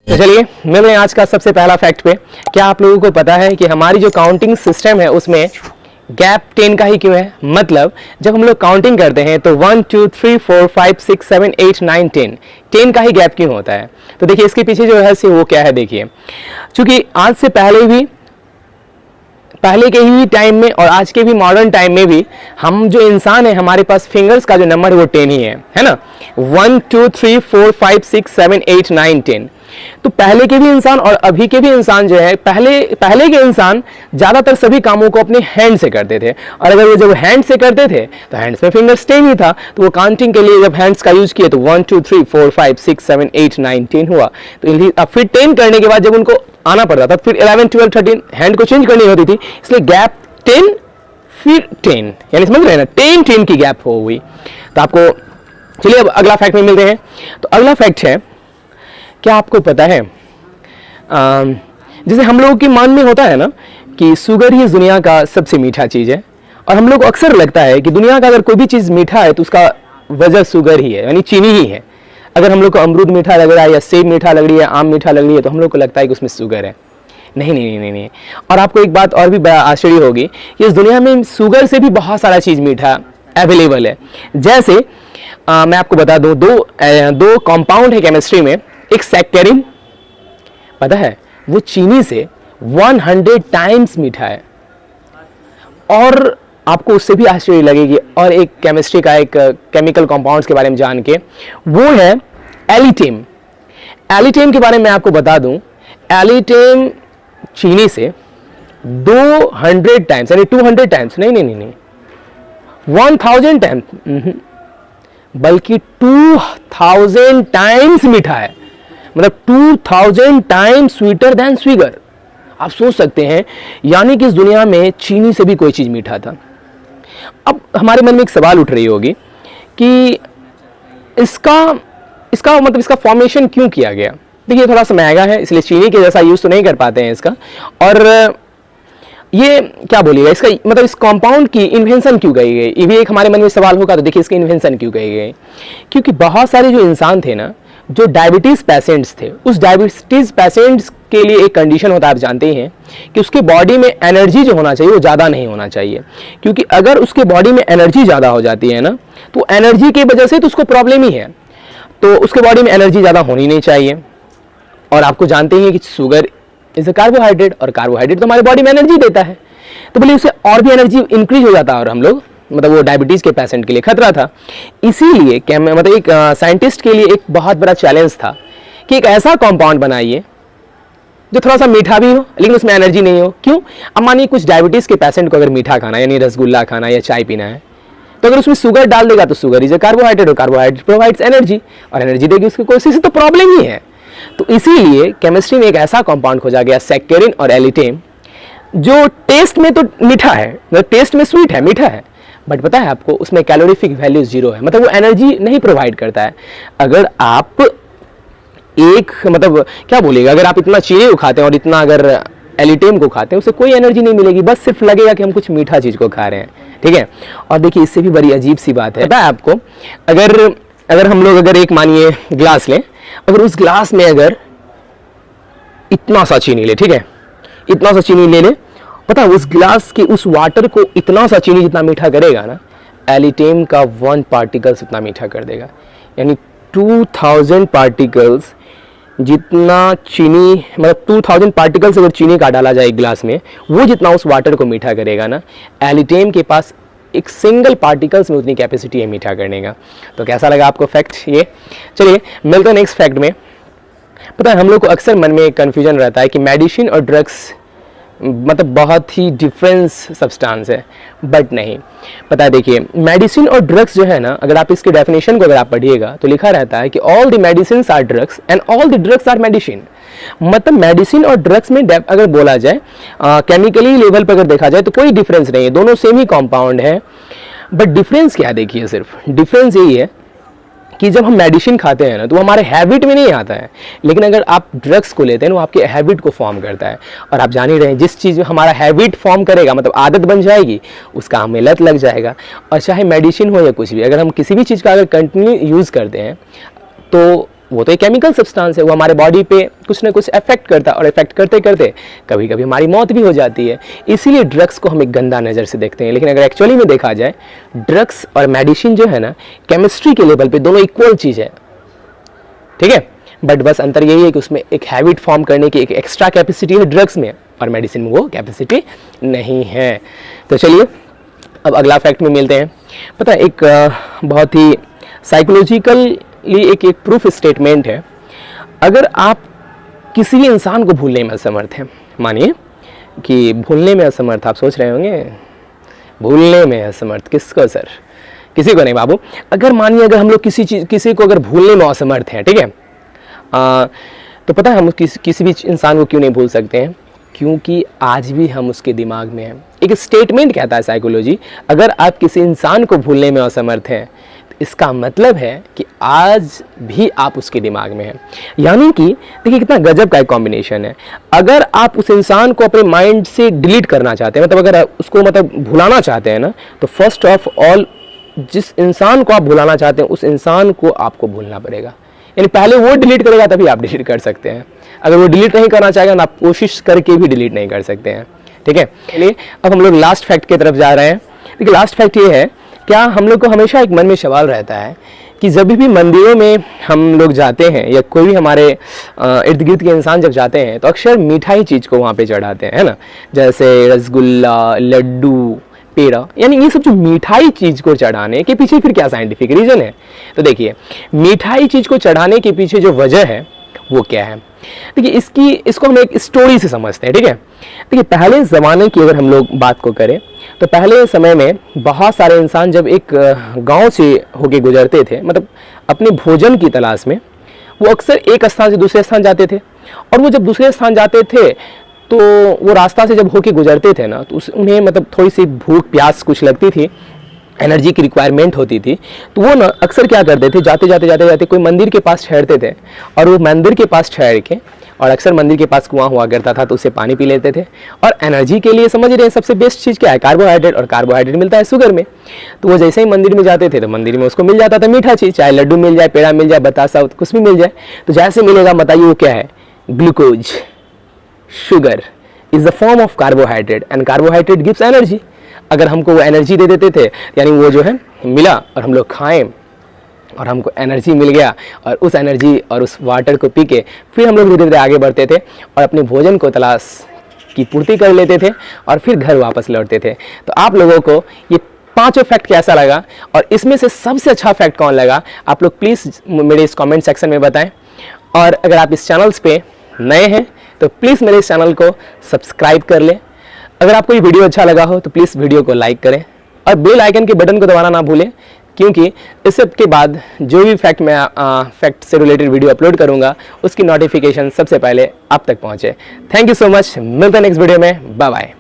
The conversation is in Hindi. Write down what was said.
तो चलिए मिलते हैं आज का सबसे पहला फैक्ट पे। क्या आप लोगों को पता है कि हमारी जो काउंटिंग सिस्टम है उसमें गैप 10 का ही क्यों है? मतलब जब हम लोग काउंटिंग करते हैं तो 1 2 3 4 5 6 7 8 9 10 का ही गैप क्यों होता है? तो देखिए इसके पीछे जो रहस्य वो क्या है। देखिए क्योंकि आज से पहले के ही टाइम में और आज के भी मॉडर्न टाइम में भी हम जो इंसान है हमारे पास फिंगर्स का जो नंबर है वो 10 ही है ना। 1 2 3 4 5 6 7 8 9 10। तो पहले के भी इंसान और अभी के भी इंसान जो है, पहले के इंसान ज्यादातर सभी कामों को अपने हैंड से करते थे, और अगर वो जब हैंड से करते थे तो हैंड्स में फिंगर्स 10 ही था। तो वो काउंटिंग के लिए जब हैंड्स का यूज किए तो 1 2 3 4 5 6 7 8 9 10 हुआ। तो अब फिर 10 करने के बाद जब उनको आना पड़ता था फिर 11 12 13 हैंड को चेंज करनी होती थी, इसलिए गैप 10 फिर 10, यानी समझ रहे हैं ना, 10 की गैप हो गई। तो आपको चलिए अब अगला फैक्ट में मिलते हैं। तो अगला फैक्ट है, क्या आपको पता है जैसे हम लोगों के मन में होता है ना कि शुगर ही इस दुनिया का सबसे मीठा चीज़ है, और हम लोग को अक्सर लगता है कि दुनिया का अगर कोई भी चीज़ मीठा है तो उसका वजह शुगर ही है, यानी चीनी ही है। अगर हम लोग को अमरूद मीठा लग रहा है या सेब मीठा लग रही है, आम मीठा लग रही है, तो हम लोग को लगता है कि उसमें शुगर है। नहीं नहीं नहीं नहीं। और आपको एक बात और भी बड़ा आश्चर्य होगी कि इस दुनिया में शुगर से भी बहुत सारा चीज़ मीठा अवेलेबल है। जैसे मैं आपको बता दूँ, दो कंपाउंड है केमिस्ट्री में। एक सैक्चारिन, पता है वो चीनी से 100 टाइम्स मीठा है, और आपको उससे भी आश्चर्य लगेगी। और एक केमिस्ट्री का एक केमिकल कंपाउंड्स के बारे में जान के, वो है एलिटेम। एलिटेम के बारे में आपको बता दूं, एलिटेम चीनी से 200 टाइम्स, यानी 200 टाइम्स, नहीं 1000 टाइम्स, बल्कि 2000 टाइम्स मीठा है। मतलब 2000 टाइम्स स्वीटर देन शुगर। आप सोच सकते हैं, यानी कि इस दुनिया में चीनी से भी कोई चीज मीठा था। अब हमारे मन में एक सवाल उठ रही होगी कि इसका फॉर्मेशन क्यों किया गया। देखिए थोड़ा सा महंगा है, इसलिए चीनी के जैसा यूज तो नहीं कर पाते हैं इसका। और ये क्या बोलिएगा, इसका मतलब इस कंपाउंड की इन्वेंशन क्यों कही गई, ये भी एक हमारे मन में सवाल होगा। तो देखिए इसकी इन्वेंशन क्यों कही गई, क्योंकि बहुत सारे जो इंसान थे ना, जो डायबिटीज पेशेंट्स थे, उस डायबिटीज पेशेंट्स के लिए एक कंडीशन होता है, आप जानते ही हैं कि उसके बॉडी में एनर्जी जो होना चाहिए वो ज़्यादा नहीं होना चाहिए। क्योंकि अगर उसके बॉडी में एनर्जी ज़्यादा हो जाती है ना, तो एनर्जी की वजह से तो उसको प्रॉब्लम ही है। तो उसके बॉडी में एनर्जी ज़्यादा होनी नहीं चाहिए। और आपको जानते ही कि शुगर इज अ कार्बोहाइड्रेट, और कार्बोहाइड्रेट तो हमारे बॉडी में एनर्जी देता है। तो बोलिए उससे और भी एनर्जी इंक्रीज हो जाता है, और हम लोग मतलब वो डायबिटीज के पेशेंट के लिए खतरा था। इसीलिए मतलब एक साइंटिस्ट के लिए एक बहुत बड़ा चैलेंज था कि एक ऐसा कंपाउंड बनाइए जो थोड़ा सा मीठा भी हो लेकिन उसमें एनर्जी नहीं हो। क्यों? अब मानिए कुछ डायबिटीज के पेशेंट को अगर मीठा खाना यानी रसगुल्ला खाना या चाय पीना है, तो अगर उसमें शुगर डाल देगा तो शुगर इज अ कार्बोहाइड्रेट, और कार्बोहाइड्रेट प्रोवाइड्स एनर्जी, और एनर्जी देगी उसको, कोई से तो प्रॉब्लम ही है। तो इसीलिए केमिस्ट्री में एक ऐसा कंपाउंड खोजा गया सैक्चारिन और एलिटेम, जो टेस्ट में तो मीठा है, मतलब टेस्ट में स्वीट है, मीठा है, बट पता है आपको उसमें कैलोरीफिक वैल्यू 0 है। मतलब वो एनर्जी नहीं प्रोवाइड करता है। अगर आप एक मतलब क्या बोलिएगा, अगर आप इतना चीनी को खाते हैं और इतना अगर एलिटेम को खाते हैं, उससे कोई एनर्जी नहीं मिलेगी, बस सिर्फ लगेगा कि हम कुछ मीठा चीज को खा रहे हैं। ठीक है। और देखिए इससे भी बड़ी अजीब सी बात है, पता है आपको, अगर हम लोग अगर एक मानिए ग्लास लें, अगर उस ग्लास में अगर इतना सा चीनी ले, ठीक है, इतना सा चीनी ले ले, पता है उस ग्लास के उस वाटर को इतना सा चीनी जितना मीठा करेगा ना, एलिटेम का 1 पार्टिकल्स उतना मीठा कर देगा। यानी 2000 पार्टिकल्स जितना चीनी, मतलब 2000 पार्टिकल्स अगर चीनी का डाला जाए एक ग्लास में, वो जितना उस वाटर को मीठा करेगा ना, एलिटेम के पास एक सिंगल पार्टिकल्स में उतनी कैपेसिटी है मीठा करने का। तो कैसा लगा आपको फैक्ट ये? चलिए मिलते हैं नेक्स्ट फैक्ट में। पता है हम लोग को अक्सर मन में एक कन्फ्यूजन रहता है कि मेडिसिन और ड्रग्स मतलब बहुत ही डिफरेंस सब्सटेंस है, बट नहीं। पता है देखिए मेडिसिन और ड्रग्स जो है ना, अगर आप इसके डेफिनेशन को अगर आप पढ़िएगा तो लिखा रहता है कि all the medicine are drugs and all the drugs are medicine. मतलब मेडिसिन और ड्रग्स में अगर बोला जाए केमिकली लेवल पर अगर देखा जाए तो कोई डिफरेंस नहीं है, दोनों सेम ही कॉम्पाउंड है। बट डिफरेंस क्या है, देखिए सिर्फ डिफरेंस यही है कि जब हम मेडिसिन खाते हैं ना तो हमारे हैबिट में नहीं आता है, लेकिन अगर आप ड्रग्स को लेते हैं ना वो आपके हैबिट को फॉर्म करता है। और आप जान ही रहे हैं जिस चीज़ में हमारा हैबिट फॉर्म करेगा मतलब आदत बन जाएगी, उसका हमें लत लग जाएगा। और चाहे मेडिसिन हो या कुछ भी, अगर हम किसी भी चीज़ का अगर कंटिन्यू यूज़ करते हैं तो वो तो एक केमिकल सब्सटेंस है, वो हमारे बॉडी पे कुछ ना कुछ इफेक्ट करता है और इफेक्ट करते करते कभी कभी हमारी मौत भी हो जाती है। इसीलिए ड्रग्स को हम एक गंदा नज़र से देखते हैं। लेकिन अगर एक्चुअली में देखा जाए, ड्रग्स और मेडिसिन जो है ना, केमिस्ट्री के लेवल पे दोनों इक्वल चीज़ है, ठीक है। बट बस अंतर यही है कि उसमें एक हैबिट फॉर्म करने की एक एक्स्ट्रा कैपेसिटी है ड्रग्स में, और मेडिसिन में वो कैपेसिटी नहीं है। तो चलिए अब अगला फैक्ट में मिलते हैं। पता है, एक बहुत ही साइकोलॉजिकली एक प्रूफ स्टेटमेंट है। अगर आप किसी भी इंसान को भूलने में असमर्थ हैं, मानिए कि भूलने में असमर्थ, आप सोच रहे होंगे भूलने में असमर्थ किसको सर? किसी को नहीं बाबू। अगर मानिए अगर हम लोग किसी को अगर भूलने में असमर्थ हैं, ठीक है, तो पता है हम किसी भी इंसान को क्यों नहीं भूल सकते हैं? क्योंकि आज भी हम उसके दिमाग में हैं। एक स्टेटमेंट कहता है साइकोलॉजी, अगर आप किसी इंसान को भूलने में असमर्थ हैं तो इसका मतलब है कि आज भी आप उसके दिमाग में हैं। यानी कि देखिए कितना गजब का एक कॉम्बिनेशन है। अगर आप उस इंसान को अपने माइंड से डिलीट करना चाहते हैं, मतलब अगर उसको भुलाना चाहते हैं ना, तो फर्स्ट ऑफ ऑल जिस इंसान को आप भुलाना चाहते हैं उस इंसान को आपको भूलना पड़ेगा। यानी पहले वो डिलीट करेगा तभी आप डिलीट कर सकते हैं। अगर वो डिलीट नहीं करना चाहेगा ना, आप कोशिश करके भी डिलीट नहीं कर सकते हैं, ठीक है। चलिए अब हम लोग लास्ट फैक्ट की तरफ जा रहे हैं। देखिए लास्ट फैक्ट ये है, क्या हम लोग को हमेशा एक मन में सवाल रहता है कि जब भी मंदिरों में हम लोग जाते हैं या कोई भी हमारे इर्द गिर्द के इंसान जब जाते हैं तो अक्सर मीठाई चीज़ को वहाँ पे चढ़ाते हैं, है ना, जैसे रसगुल्ला, लड्डू, पेड़ा, यानी ये सब जो मीठाई चीज़ को चढ़ाने के पीछे फिर क्या साइंटिफिक रीज़न है? तो देखिए मीठाई चीज़ को चढ़ाने के पीछे जो वजह है वो क्या है? देखिए इसको हम एक स्टोरी से समझते हैं, ठीक है। देखिए पहले ज़माने की अगर हम लोग बात को करें तो पहले समय में बहुत सारे इंसान जब एक गांव से होके गुजरते थे, मतलब अपने भोजन की तलाश में, वो अक्सर एक स्थान से दूसरे स्थान जाते थे। और वो जब दूसरे स्थान जाते थे तो वो रास्ता से जब होके गुजरते थे ना, तो उन्हें मतलब थोड़ी सी भूख प्यास कुछ लगती थी, एनर्जी की रिक्वायरमेंट होती थी, तो वो ना अक्सर क्या करते थे, जाते जाते कोई मंदिर के पास ठहरते थे। और वो मंदिर के पास ठहर के, और अक्सर मंदिर के पास कुआं हुआ करता था तो उससे पानी पी लेते थे। और एनर्जी के लिए समझ रहे हैं सबसे बेस्ट चीज़ क्या है? कार्बोहाइड्रेट। और कार्बोहाइड्रेट मिलता है शुगर में। तो वो जैसे ही मंदिर में जाते थे तो मंदिर में उसको मिल जाता था मीठा चीज़, चाहे लड्डू मिल जाए, पेड़ा मिल जाए, बतासा, कुछ भी मिल जाए। तो जैसे मिलेगा बताइए वो क्या है? Glucose, sugar is the form of carbohydrate, and carbohydrate gives energy. अगर हमको वो एनर्जी दे देते थे, यानी वो जो है मिला और हम लोग खाएं और हमको एनर्जी मिल गया, और उस एनर्जी और उस वाटर को पी के फिर हम लोग धीरे धीरे आगे बढ़ते थे और अपने भोजन को तलाश की पूर्ति कर लेते थे और फिर घर वापस लौटते थे। तो आप लोगों को ये पांचों फैक्ट कैसा लगा और इसमें से सबसे अच्छा फैक्ट कौन लगा, आप लोग प्लीज़ मेरे इस कमेंट सेक्शन में बताएं। और अगर आप इस चैनल्स पे नए हैं तो प्लीज़ मेरे इस चैनल को सब्सक्राइब कर लें। अगर आपको ये वीडियो अच्छा लगा हो तो प्लीज़ वीडियो को लाइक करें और बेल आइकन के बटन को दबाना ना भूलें, क्योंकि इस सब के बाद जो भी फैक्ट से रिलेटेड वीडियो अपलोड करूंगा उसकी नोटिफिकेशन सबसे पहले आप तक पहुंचे। Thank you so much. मिलते हैं नेक्स्ट वीडियो में। Bye bye.